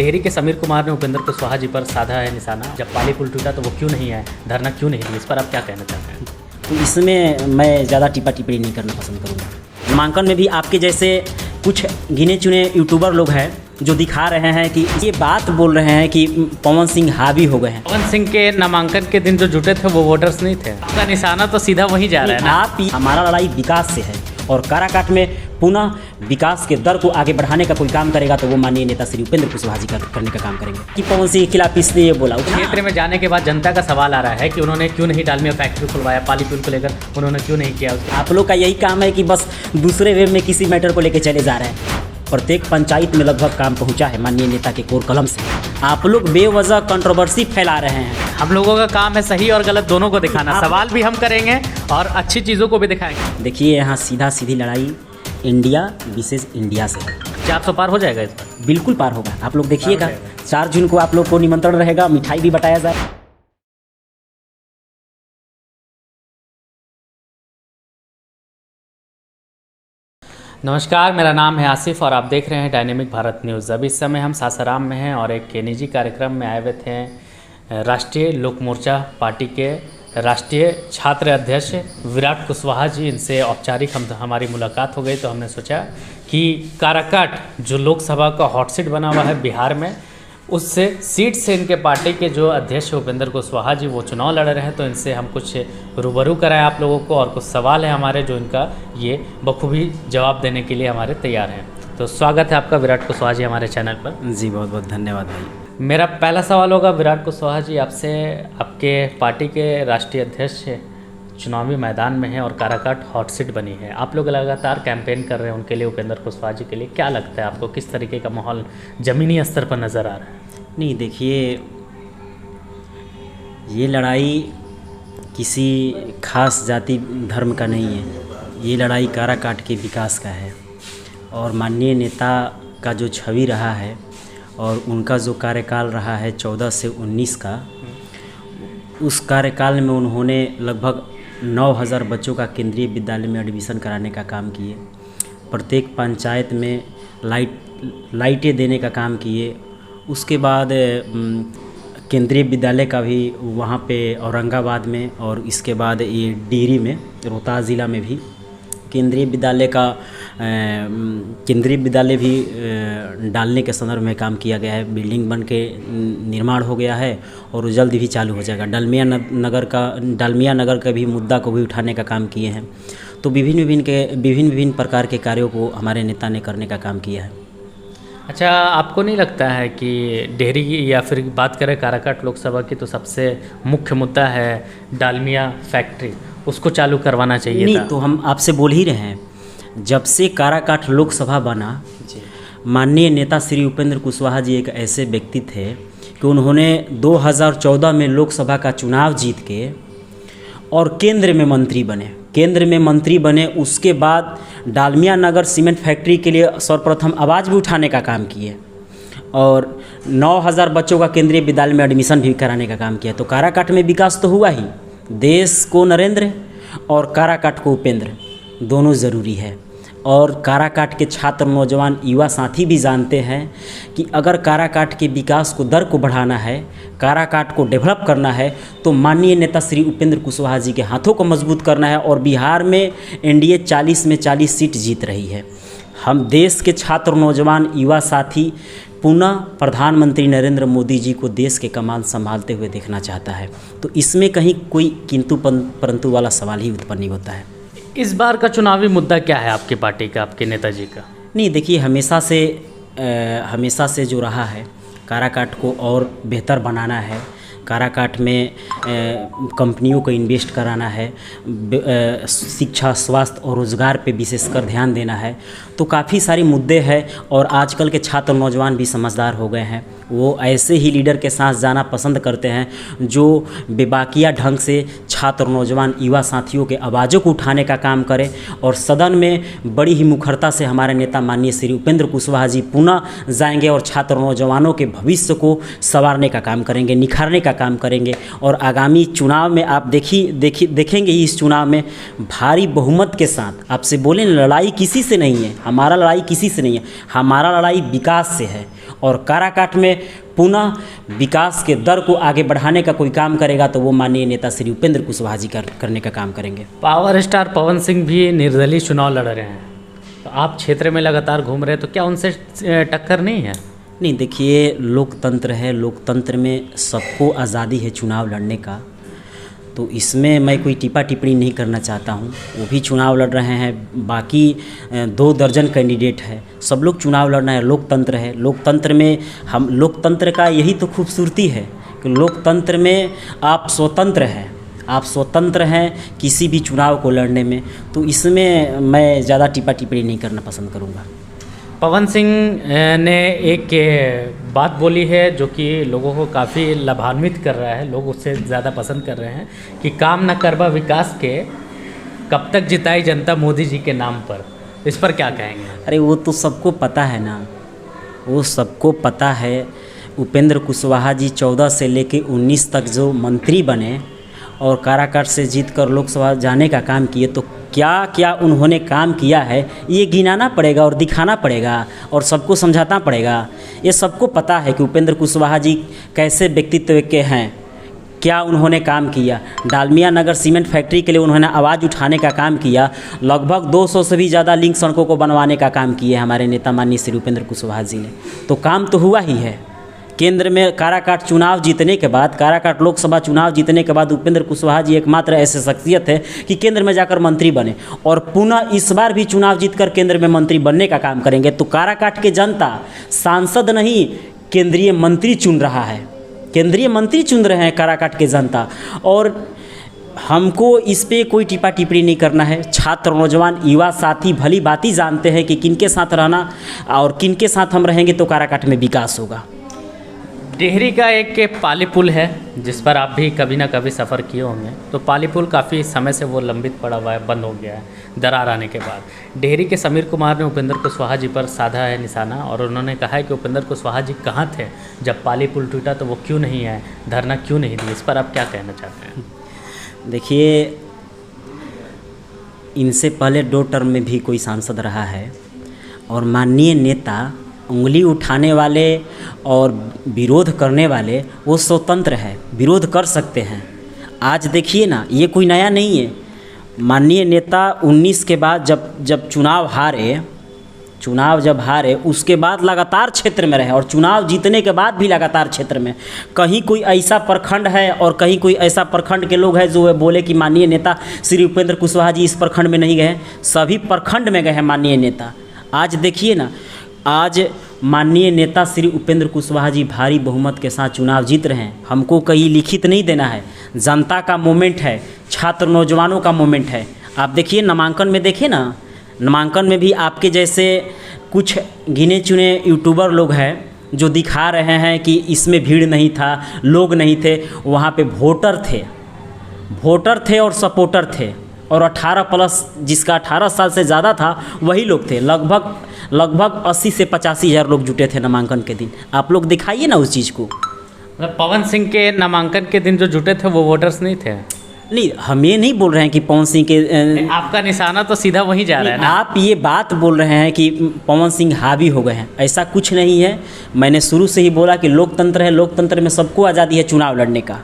डेहरी के समीर कुमार ने उपेंद्र कुशवाहा जी पर साधा है निशाना। जब पाली पुल टूटा तो वो क्यों नहीं आए, धरना क्यों नहीं दिया, इस पर आप क्या कहना चाहते हैं? तो इसमें मैं ज़्यादा टिप्पणी नहीं करना पसंद करूँगा। नामांकन में भी आपके जैसे कुछ गिने चुने यूट्यूबर लोग हैं जो दिखा रहे हैं कि ये बात बोल रहे हैं कि पवन सिंह हावी हो गए हैं। पवन सिंह के नामांकन के दिन जो जुटे थे वो वोटर्स नहीं थे। आपका निशाना तो सीधा वहीं जा रहा है ना। आप हमारा लड़ाई विकास से है और काराकाट में पुनः विकास के दर को आगे बढ़ाने का कोई काम करेगा तो वो माननीय नेता श्री उपेंद्र कुशवाहा जी करने का काम करेंगे कि पवन सिंह के खिलाफ इसलिए ये बोला। क्षेत्र में जाने के बाद जनता का सवाल आ रहा है कि उन्होंने क्यों नहीं डालमिया फैक्ट्री खुलवाया, पाली पुल को लेकर उन्होंने क्यों नहीं किया। आप लोग का यही काम है कि बस दूसरे वे में किसी मैटर को लेकर चले जा रहे हैं। प्रत्येक पंचायत में लगभग काम पहुंचा है माननीय नेता के कोर कलम से। आप लोग बेवजह कंट्रोवर्सी फैला रहे हैं। हम लोगों का काम है सही और गलत दोनों को दिखाना। सवाल भी हम करेंगे और अच्छी चीज़ों को भी दिखाएंगे। देखिए यहाँ सीधा सीधी लड़ाई इंडिया विशेष इंडिया से है। 400 पार हो जाएगा इस पर? बिल्कुल पार होगा। आप लोग देखिएगा 4 जून को आप लोग को निमंत्रण रहेगा, मिठाई भी बटाया जाए। नमस्कार, मेरा नाम है आसिफ और आप देख रहे हैं डायनेमिक भारत न्यूज़। अभी इस समय हम सासाराम में हैं और एक निजी कार्यक्रम में आए हुए थे। राष्ट्रीय लोक मोर्चा पार्टी के राष्ट्रीय छात्र अध्यक्ष विराट कुशवाहा जी, इनसे औपचारिक हमारी मुलाकात हो गई तो हमने सोचा कि काराकाट जो लोकसभा का हॉट सीट बना हुआ है बिहार में, उससे सीट से इनके पार्टी के जो अध्यक्ष उपेंद्र कुशवाहा जी वो चुनाव लड़ रहे हैं, तो इनसे हम कुछ रूबरू कराएं आप लोगों को और कुछ सवाल है हमारे जो इनका ये बखूबी जवाब देने के लिए हमारे तैयार हैं। तो स्वागत है आपका विराट कुशवाहा जी हमारे चैनल पर। जी बहुत बहुत धन्यवाद भाई। मेरा पहला सवाल होगा विराट कुशवाहा जी आपसे, आपके पार्टी के राष्ट्रीय अध्यक्ष चुनावी मैदान में हैं और काराकाट हॉट सीट बनी है। आप लोग लगातार कैंपेन कर रहे हैं उनके लिए, उपेंद्र कुशवाहा जी के लिए। क्या लगता है आपको, किस तरीके का माहौल ज़मीनी स्तर पर नज़र आ रहा है? नहीं देखिए, ये लड़ाई किसी खास जाति धर्म का नहीं है। ये लड़ाई काराकाट के विकास का है और माननीय नेता का जो छवि रहा है और उनका जो कार्यकाल रहा है 14 से 19 का, उस कार्यकाल में उन्होंने लगभग 9000 बच्चों का केंद्रीय विद्यालय में एडमिशन कराने का काम किए। प्रत्येक पंचायत में लाइटें देने का काम किए। उसके बाद केंद्रीय विद्यालय का भी वहाँ पे औरंगाबाद में और इसके बाद ये डेहरी में, रोहतास ज़िला में भी केंद्रीय विद्यालय भी डालने के संदर्भ में काम किया गया है। बिल्डिंग बन के निर्माण हो गया है और जल्द भी चालू हो जाएगा। डालमिया नगर का भी मुद्दा को भी उठाने का काम किए हैं। तो विभिन्न प्रकार के कार्यों को हमारे नेता ने करने का काम किया है। अच्छा, आपको नहीं लगता है कि डेहरी या फिर बात करें काराकाट लोकसभा की तो सबसे मुख्य मुद्दा है डालमिया फैक्ट्री, उसको चालू करवाना चाहिए नहीं था? तो हम आपसे बोल ही रहे हैं, जब से काराकाट लोकसभा बना, माननीय नेता श्री उपेंद्र कुशवाहा जी एक ऐसे व्यक्ति थे कि उन्होंने 2014 में लोकसभा का चुनाव जीत के और केंद्र में मंत्री बने। उसके बाद डालमिया नगर सीमेंट फैक्ट्री के लिए सर्वप्रथम आवाज़ भी उठाने का काम किए और 9000 बच्चों का केंद्रीय विद्यालय में एडमिशन भी कराने का काम किया। तो काराकाट में विकास तो हुआ ही। देश को नरेंद्र और काराकाट को उपेंद्र दोनों ज़रूरी है। और काराकाट के छात्र, नौजवान, युवा साथी भी जानते हैं कि अगर काराकाट के विकास को दर को बढ़ाना है, काराकाट को डेवलप करना है, तो माननीय नेता श्री उपेंद्र कुशवाहा जी के हाथों को मजबूत करना है। और बिहार में एनडीए 40 में 40 सीट जीत रही है। हम देश के छात्र, नौजवान, युवा साथी पुनः प्रधानमंत्री नरेंद्र मोदी जी को देश के कमान संभालते हुए देखना चाहता है। तो इसमें कहीं कोई किंतु परंतु वाला सवाल ही उत्पन्न नहीं होता है। इस बार का चुनावी मुद्दा क्या है आपकी पार्टी का, आपके नेताजी का? नहीं देखिए, हमेशा से जो रहा है, काराकाट को और बेहतर बनाना है। काराकाट में कंपनियों को इन्वेस्ट कराना है, शिक्षा, स्वास्थ्य और रोज़गार पे विशेषकर ध्यान देना है। तो काफ़ी सारे मुद्दे हैं और आजकल के छात्र नौजवान भी समझदार हो गए हैं। वो ऐसे ही लीडर के साथ जाना पसंद करते हैं जो बेबाकिया ढंग से छात्र, नौजवान, युवा साथियों के आवाज़ों को उठाने का काम करे। और सदन में बड़ी ही मुखरता से हमारे नेता माननीय श्री उपेंद्र कुशवाहा जी पुनः जाएंगे और छात्र नौजवानों के भविष्य को संवारने का काम करेंगे, निखारने का काम करेंगे। और आगामी चुनाव में आप देखेंगे ही, इस चुनाव में भारी बहुमत के साथ, आपसे बोले लड़ाई किसी से नहीं है, हमारा लड़ाई किसी से नहीं है, हमारा लड़ाई विकास से है। और काराकाट में पुनः विकास के दर को आगे बढ़ाने का कोई काम करेगा तो वो माननीय नेता श्री उपेंद्र कुशवाहा जी करने का काम करेंगे। पावर स्टार पवन सिंह भी निर्दलीय चुनाव लड़ रहे हैं, तो आप क्षेत्र में लगातार घूम रहे हैं, तो क्या उनसे टक्कर नहीं है? नहीं, देखिए लोकतंत्र है, लोकतंत्र में सबको आज़ादी है चुनाव लड़ने का, तो इसमें मैं कोई टिप्पा टिप्पणी नहीं करना चाहता हूँ। वो भी चुनाव लड़ रहे हैं, बाकी 2 दर्जन कैंडिडेट है, सब लोग चुनाव लड़ना है। लोकतंत्र है, लोकतंत्र में हम लोकतंत्र का यही तो खूबसूरती है कि लोकतंत्र में आप स्वतंत्र हैं, आप स्वतंत्र हैं किसी भी चुनाव को लड़ने में, तो इसमें मैं ज़्यादा टिप्पा टिप्पणी नहीं करना पसंद करूँगा। पवन सिंह ने एक बात बोली है जो कि लोगों को काफ़ी लाभान्वित कर रहा है, लोग उससे ज़्यादा पसंद कर रहे हैं कि काम न करबा विकास के, कब तक जिताई जनता मोदी जी के नाम पर। इस पर क्या कहेंगे? अरे वो तो सबको पता है ना, वो सबको पता है। उपेंद्र कुशवाहा जी 14 से लेके 19 तक जो मंत्री बने और काराकाट से जीतकर लोकसभा जाने का काम किए, तो क्या क्या उन्होंने काम किया है ये गिनाना पड़ेगा और दिखाना पड़ेगा और सबको समझाना पड़ेगा। ये सबको पता है कि उपेंद्र कुशवाहा जी कैसे व्यक्तित्व के हैं, क्या उन्होंने काम किया। डालमिया नगर सीमेंट फैक्ट्री के लिए उन्होंने आवाज़ उठाने का काम किया, लगभग 200 से भी ज़्यादा लिंक सड़कों को बनवाने का काम किए हमारे नेता माननीय श्री उपेंद्र कुशवाहा जी ने, तो काम तो हुआ ही है। केंद्र में काराकाट चुनाव जीतने के बाद, काराकाट लोकसभा चुनाव जीतने के बाद उपेंद्र कुशवाहा जी एकमात्र ऐसे शख्सियत है कि केंद्र में जाकर मंत्री बने और पुनः इस बार भी चुनाव जीतकर केंद्र में मंत्री बनने का काम करेंगे। तो काराकाट के जनता सांसद नहीं केंद्रीय मंत्री चुन रहा है, केंद्रीय मंत्री चुन रहे हैं काराकाट के जनता, और हमको इस पे कोई टिप्पा टिप्पणी नहीं करना है। छात्र, नौजवान, युवा साथी भली बाती जानते हैं कि किनके साथ रहना और किनके साथ हम रहेंगे तो काराकाट में विकास होगा। टिहरी का एक पाली पुल है जिस पर आप भी कभी ना कभी सफ़र किए होंगे, तो पाली पुल काफ़ी समय से वो लंबित पड़ा हुआ है, बंद हो गया है दरार आने के बाद। टिहरी के समीर कुमार ने उपेंद्र कुशवाहा जी पर साधा है निशाना और उन्होंने कहा है कि उपेंद्र कुशवाहा जी कहाँ थे जब पाली पुल टूटा, तो वो क्यों नहीं आए, धरना क्यों नहीं दिए। इस पर आप क्या कहना चाहते हैं? देखिए, इनसे पहले 2 टर्म में भी कोई सांसद रहा है और माननीय नेता उंगली उठाने वाले और विरोध करने वाले वो स्वतंत्र है, विरोध कर सकते हैं। आज देखिए ना, ये कोई नया नहीं है। माननीय नेता 19 के बाद जब चुनाव हारे उसके बाद लगातार क्षेत्र में रहे और चुनाव जीतने के बाद भी लगातार क्षेत्र में। कहीं कोई ऐसा प्रखंड है और कहीं कोई ऐसा प्रखंड के लोग हैं जो बोले कि माननीय नेता श्री उपेंद्र कुशवाहा जी इस प्रखंड में नहीं गए, सभी प्रखंड में गए हैं माननीय नेता। आज देखिए ना, आज माननीय नेता श्री उपेंद्र कुशवाहा जी भारी बहुमत के साथ चुनाव जीत रहे हैं। हमको कहीं लिखित नहीं देना है, जनता का मोमेंट है, छात्र नौजवानों का मोमेंट है। आप देखिए नामांकन में, देखिए ना, नामांकन में भी आपके जैसे कुछ गिने चुने यूट्यूबर लोग हैं जो दिखा रहे हैं कि इसमें भीड़ नहीं था, लोग नहीं थे। वहाँ पे वोटर थे और सपोर्टर थे, और 18 प्लस जिसका 18 साल से ज़्यादा था वही लोग थे। लगभग 80 से 85 हज़ार लोग जुटे थे नामांकन के दिन। आप लोग दिखाइए ना उस चीज़ को। मतलब पवन सिंह के नामांकन के दिन जो जुटे थे वो वोटर्स नहीं थे? नहीं, हम ये नहीं बोल रहे हैं कि पवन सिंह के आपका निशाना तो सीधा वहीं जा रहा है ना। आप ये बात बोल रहे हैं कि पवन सिंह हावी हो गए हैं, ऐसा कुछ नहीं है। मैंने शुरू से ही बोला कि लोकतंत्र है, लोकतंत्र में सबको आज़ादी है चुनाव लड़ने का।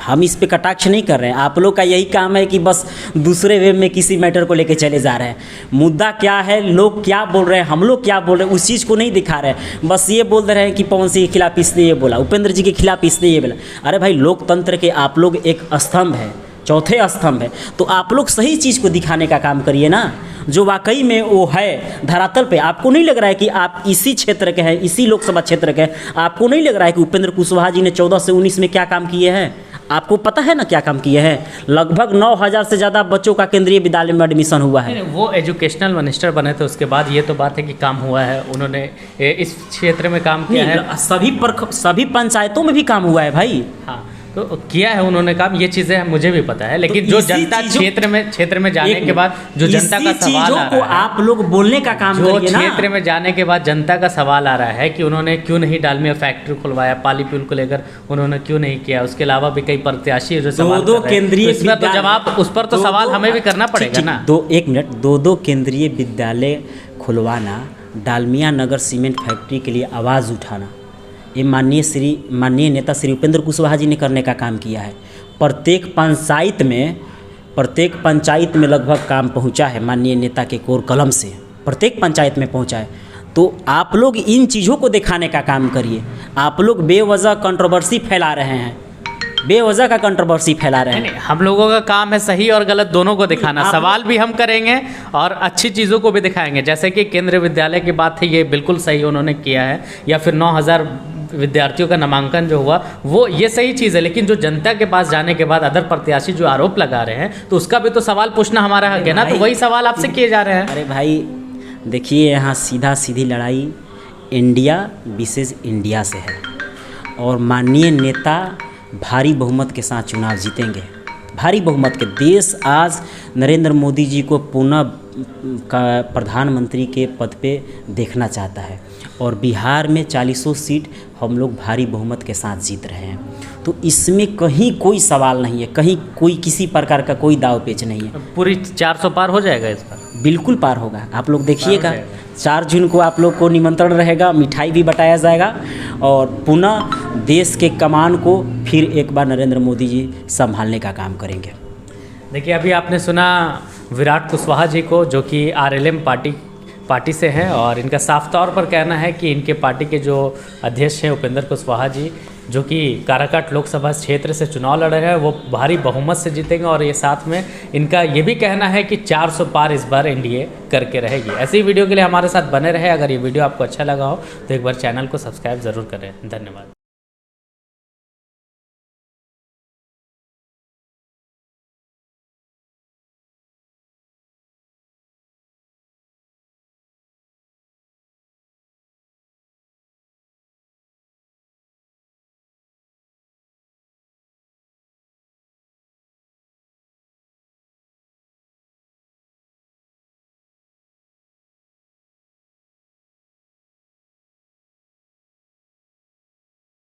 हम इस पे कटाक्ष नहीं कर रहे हैं। आप लोग का यही काम है कि बस दूसरे वे में किसी मैटर को लेके चले जा रहे हैं। मुद्दा क्या है, लोग क्या बोल रहे हैं, हम लोग क्या बोल रहे हैं, उस चीज़ को नहीं दिखा रहे हैं। बस ये बोल रहे हैं कि पवन सिंह के खिलाफ इसने ये बोला, उपेंद्र जी के खिलाफ इसने ये बोला। अरे भाई, लोकतंत्र के आप लोग एक स्तंभ है, चौथे स्तंभ है, तो आप लोग सही चीज़ को दिखाने का काम करिए ना, जो वाकई में वो है धरातल पे। आपको नहीं लग रहा है कि आप इसी क्षेत्र के हैं, इसी लोकसभा क्षेत्र के हैं? आपको नहीं लग रहा है कि उपेंद्र कुशवाहा जी ने 14 से 19 में क्या काम किए हैं? आपको पता है ना क्या काम किए हैं? लगभग 9000 से ज़्यादा बच्चों का केंद्रीय विद्यालय में एडमिशन हुआ है। वो एजुकेशनल मिनिस्टर बने थे, उसके बाद ये तो बात है कि काम हुआ है, उन्होंने इस क्षेत्र में काम किया है। सभी पंचायतों में भी काम हुआ है भाई। हाँ, तो किया है उन्होंने काम, ये चीज़ें मुझे भी पता है। लेकिन तो जो जनता क्षेत्र में जाने के बाद जो जनता का सवाल आ रहा है, आप लोग बोलने का काम जो करिए ना। क्षेत्र में जाने के बाद जनता का सवाल आ रहा है कि उन्होंने क्यों नहीं डालमिया फैक्ट्री खुलवाया, पाली पुल को लेकर उन्होंने क्यों नहीं किया। उसके अलावा भी कई प्रत्याशी जो सवाल दो केंद्रीय तो जवाब उस पर तो सवाल हमें भी करना पड़ेगा ना। 1 मिनट, 2 केंद्रीय विद्यालय खुलवाना डालमिया नगर सीमेंट फैक्ट्री के लिए आवाज़ उठाना, ये माननीय नेता श्री उपेंद्र कुशवाहा जी ने करने का काम किया है। प्रत्येक पंचायत में लगभग काम पहुंचा है माननीय नेता के कोर कलम से, प्रत्येक पंचायत में पहुंचा है। तो आप लोग इन चीज़ों को दिखाने का काम करिए। आप लोग बेवजह कंट्रोवर्सी फैला रहे हैं, बेवजह का कंट्रोवर्सी फैला रहे हैं। नहीं, हम लोगों का काम है सही और गलत दोनों को दिखाना। सवाल भी हम करेंगे और अच्छी चीज़ों को भी दिखाएंगे। जैसे कि केंद्रीय विद्यालय की बात है, ये बिल्कुल सही उन्होंने किया है, या फिर 9,000 विद्यार्थियों का नामांकन जो हुआ वो ये सही चीज़ है। लेकिन जो जनता के पास जाने के बाद अदर प्रत्याशी जो आरोप लगा रहे हैं, तो उसका भी तो सवाल पूछना हमारा हक है ना। तो वही सवाल आपसे किए जा रहे हैं। अरे भाई देखिए, यहाँ सीधी लड़ाई इंडिया विसेस इंडिया से है और माननीय नेता भारी बहुमत के साथ चुनाव जीतेंगे, भारी बहुमत के। देश आज नरेंद्र मोदी जी को पुनः प्रधानमंत्री के पद पे देखना चाहता है और बिहार में 40 सीट हम लोग भारी बहुमत के साथ जीत रहे हैं। तो इसमें कहीं कोई सवाल नहीं है, कहीं कोई किसी प्रकार का कोई दाव पेच नहीं है। पूरी 400 पार हो जाएगा इस बार? बिल्कुल पार होगा। आप लोग देखिएगा, 4 जून को आप लोग को निमंत्रण रहेगा, मिठाई भी बटाया जाएगा और पुनः देश के कमान को फिर एक बार नरेंद्र मोदी जी संभालने का काम करेंगे। देखिए, अभी आपने सुना विराट कुशवाहा जी को, जो कि आरएलएम पार्टी से हैं और इनका साफ तौर पर कहना है कि इनके पार्टी के जो अध्यक्ष हैं उपेंद्र कुशवाहा जी, जो कि काराकाट लोकसभा क्षेत्र से चुनाव लड़ रहे हैं, वो भारी बहुमत से जीतेंगे। और ये साथ में इनका ये भी कहना है कि 400 पार इस बार एनडीए करके रहेगी। ऐसी वीडियो के लिए हमारे साथ बने रहे। अगर ये वीडियो आपको अच्छा लगा हो तो एक बार चैनल को सब्सक्राइब ज़रूर करें। धन्यवाद।